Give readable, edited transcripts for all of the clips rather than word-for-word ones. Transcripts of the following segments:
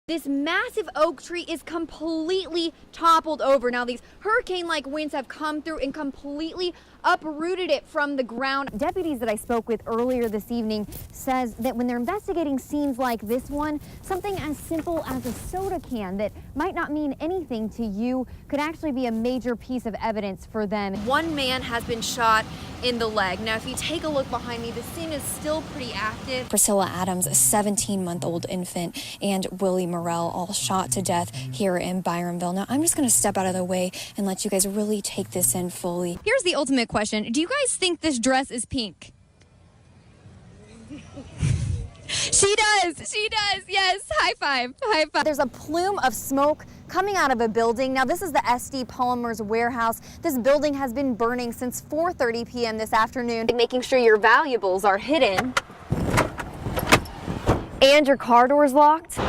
This massive oak tree is completely toppled over. Now, these hurricane-like winds have come through and completely uprooted it from the ground. Deputies that I spoke with earlier this evening says that when they're investigating scenes like this one, something as simple as a soda can that might not mean anything to you could actually be a major piece of evidence for them. One man has been shot in the leg. Now, if you take a look behind me, the scene is still pretty active. Priscilla Adams, a 17-month-old infant, and Willie Morrell all shot to death here in Byronville. Now, I'm just going to step out of the way and let you guys really take this in fully. Here's the ultimate question. Do you guys think this dress is pink? She does. Yes. High five. There's a plume of smoke coming out of a building. Now, this is the SD Polymers warehouse. This building has been burning since 4:30 p.m. this afternoon. Making sure your valuables are hidden and your car door's locked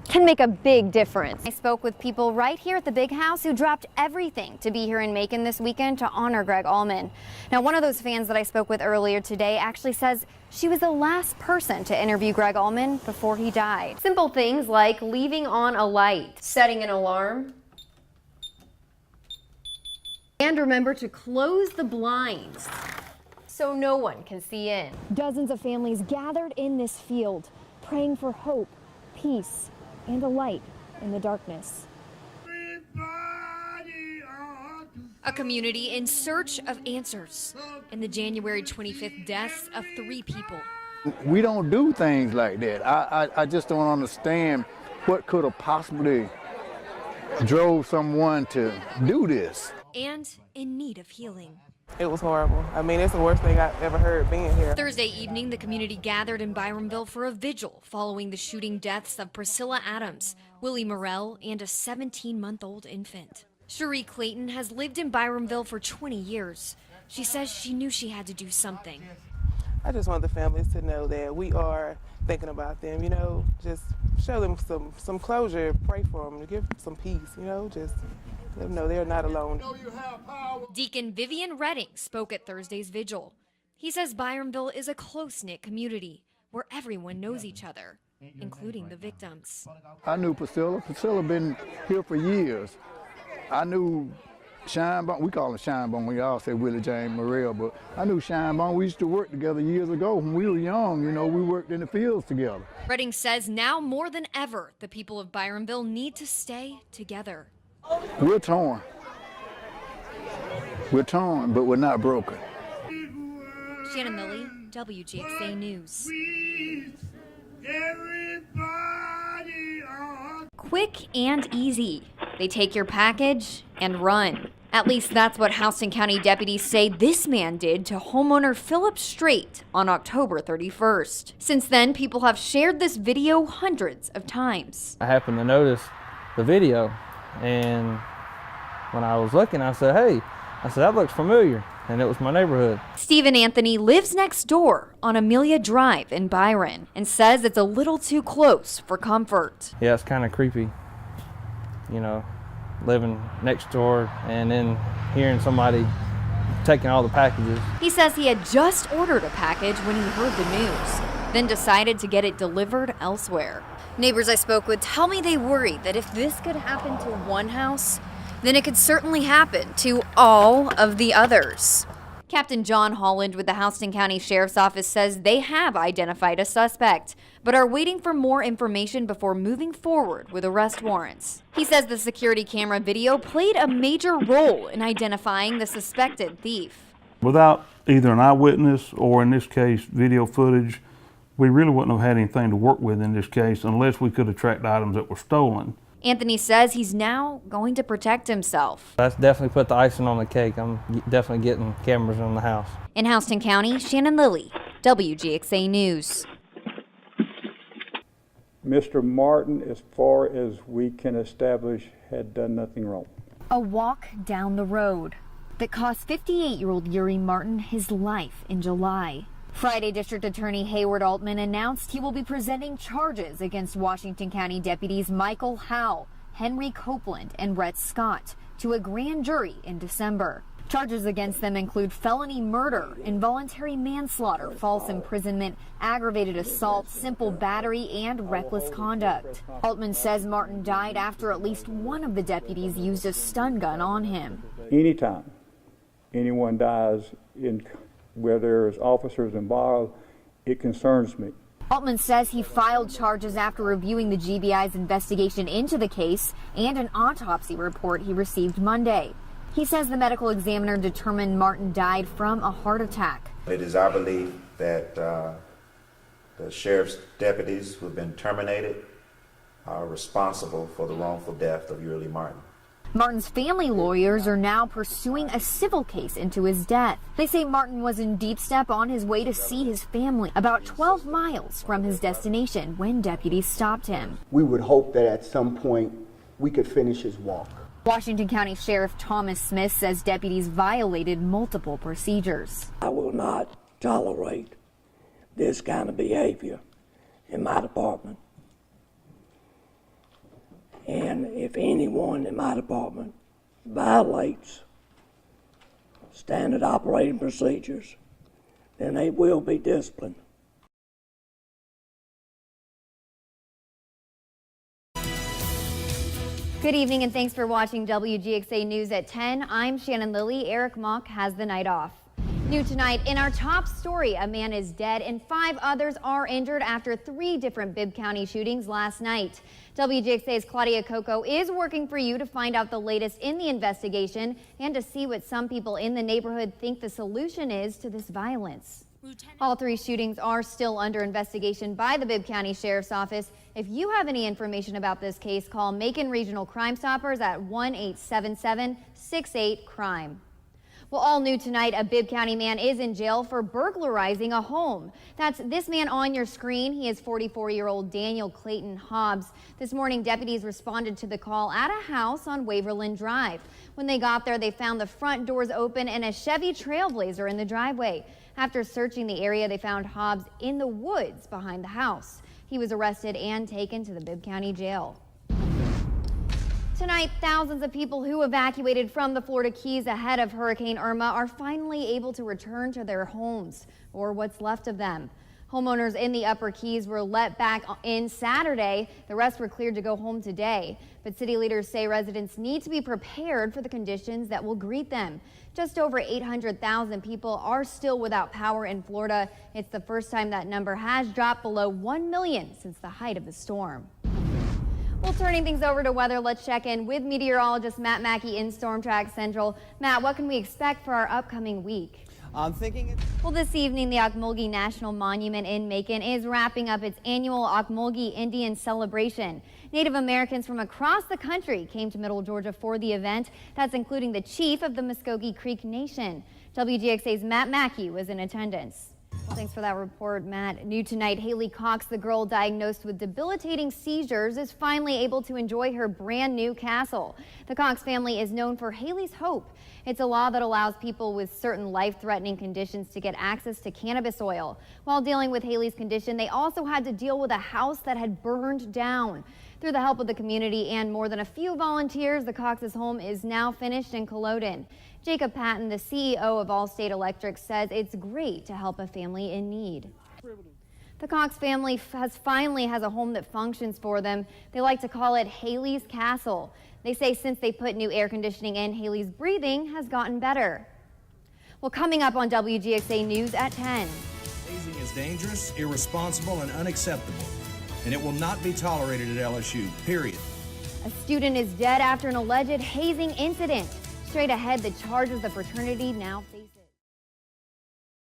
can make a big difference. I spoke with people right here at the big house who dropped everything to be here in Macon this weekend to honor Greg Allman. Now, one of those fans that I spoke with earlier today actually says she was the last person to interview Greg Allman before he died. Simple things like leaving on a light, setting an alarm, and remember to close the blinds so no one can see in. Dozens of families gathered in this field, praying for hope, peace, and a light in the darkness. A community in search of answers in the January 25th deaths of 3 people. We don't do things like that. I just don't understand what could have possibly drove someone to do this. And in need of healing. It was horrible. I mean, it's the worst thing I've ever heard being here. Thursday evening, the community gathered in Byronville for a vigil following the shooting deaths of Priscilla Adams, Willie Morrell, and a 17-month-old infant. Cherie Clayton has lived in Byronville for 20 years. She says she knew she had to do something. I just want the families to know that we are thinking about them, you know, just show them some closure, pray for them, give them some peace, you know, just let them know they're not alone. Deacon Vivian Redding spoke at Thursday's vigil. He says Byronville is a close-knit community where everyone knows each other, including the victims. I knew Priscilla. Priscilla been here for years. I knew Shinebone, we call him Shinebone, we all say Willie James Morrell, but I knew Shinebone. We used to work together years ago when we were young, you know, we worked in the fields together. Redding says now more than ever, the people of Byronville need to stay together. We're torn. We're torn, but we're not broken. Shannon Lilly, WGXA News. Quick and easy. They take your package and run. At least that's what Houston County deputies say this man did to homeowner Philip Strait on October 31st. Since then, people have shared this video hundreds of times. I happened to notice the video, and when I was looking, I said, hey, that looks familiar, and it was my neighborhood. Stephen Anthony lives next door on Amelia Drive in Byron and says it's a little too close for comfort. Yeah, it's kind of creepy, you know, living next door and then hearing somebody taking all the packages. He says he had just ordered a package when he heard the news, then decided to get it delivered elsewhere. Neighbors I spoke with tell me they worry that if this could happen to one house, then it could certainly happen to all of the others. Captain John Holland with the Houston County Sheriff's Office says they have identified a suspect, but are waiting for more information before moving forward with arrest warrants. He says the security camera video played a major role in identifying the suspected thief. Without either an eyewitness or, in this case, video footage, we really wouldn't have had anything to work with in this case unless we could have tracked items that were stolen. Anthony says he's now going to protect himself. That's definitely put the icing on the cake. I'm definitely getting cameras in the house. In Houston County, Shannon Lilly, WGXA News. Mr. Martin, as far as we can establish, had done nothing wrong. A walk down the road that cost 58-year-old Yuri Martin his life in July. Friday, District Attorney Hayward Altman announced he will be presenting charges against Washington County deputies Michael Howe, Henry Copeland, and Rhett Scott to a grand jury in December. Charges against them include felony murder, involuntary manslaughter, false imprisonment, aggravated assault, simple battery, and reckless conduct. Altman says Martin died after at least one of the deputies used a stun gun on him. Anytime anyone dies where there's officers involved, it concerns me. Altman says he filed charges after reviewing the GBI's investigation into the case and an autopsy report he received Monday. He says the medical examiner determined Martin died from a heart attack. It is our belief that the sheriff's deputies who have been terminated are responsible for the wrongful death of Yurley Martin. Martin's family lawyers are now pursuing a civil case into his death. They say Martin was in Deep Step on his way to see his family, about 12 miles from his destination when deputies stopped him. We would hope that at some point we could finish his walk. Washington County Sheriff Thomas Smith says deputies violated multiple procedures. I will not tolerate this kind of behavior in my department. And if anyone in my department violates standard operating procedures, then they will be disciplined. Good evening and thanks for watching WGXA News at 10. I'm Shannon Lilly. Eric Mock has the night off. New tonight, in our top story, a man is dead and 5 others are injured after 3 different Bibb County shootings last night. WGXA's Claudia Coco is working for you to find out the latest in the investigation and to see what some people in the neighborhood think the solution is to this violence. All 3 shootings are still under investigation by the Bibb County Sheriff's Office. If you have any information about this case, call Macon Regional Crime Stoppers at 1-877-68-CRIME. Well, all new tonight, a Bibb County man is in jail for burglarizing a home. That's this man on your screen. He is 44-year-old Daniel Clayton Hobbs. This morning, deputies responded to the call at a house on Waverland Drive. When they got there, they found the front doors open and a Chevy Trailblazer in the driveway. After searching the area, they found Hobbs in the woods behind the house. He was arrested and taken to the Bibb County Jail. Tonight, thousands of people who evacuated from the Florida Keys ahead of Hurricane Irma are finally able to return to their homes, or what's left of them. Homeowners in the Upper Keys were let back in Saturday. The rest were cleared to go home today. But city leaders say residents need to be prepared for the conditions that will greet them. Just over 800,000 people are still without power in Florida. It's the first time that number has dropped below 1 million since the height of the storm. Well, turning things over to weather, let's check in with meteorologist Matt Mackey in Storm Track Central. Matt, what can we expect for our upcoming week? I'm thinking well, this evening, the Ocmulgee National Monument in Macon is wrapping up its annual Ocmulgee Indian celebration. Native Americans from across the country came to Middle Georgia for the event. That's including the chief of the Muskogee Creek Nation. WGXA's Matt Mackey was in attendance. Well, thanks for that report, Matt. New tonight, Haley Cox, the girl diagnosed with debilitating seizures, is finally able to enjoy her brand new castle. The Cox family is known for Haley's Hope. It's a law that allows people with certain life-threatening conditions to get access to cannabis oil. While dealing with Haley's condition, they also had to deal with a house that had burned down. Through the help of the community and more than a few volunteers, the Cox's home is now finished in Culloden. Jacob Patton, the CEO of Allstate Electric, says it's great to help a family in need. The Cox family finally has a home that functions for them. They like to call it Haley's Castle. They say since they put new air conditioning in, Haley's breathing has gotten better. Well, coming up on WGXA News at 10. Hazing is dangerous, irresponsible, and unacceptable, and it will not be tolerated at LSU, period. A student is dead after an alleged hazing incident. Straight ahead, the charges the fraternity now face.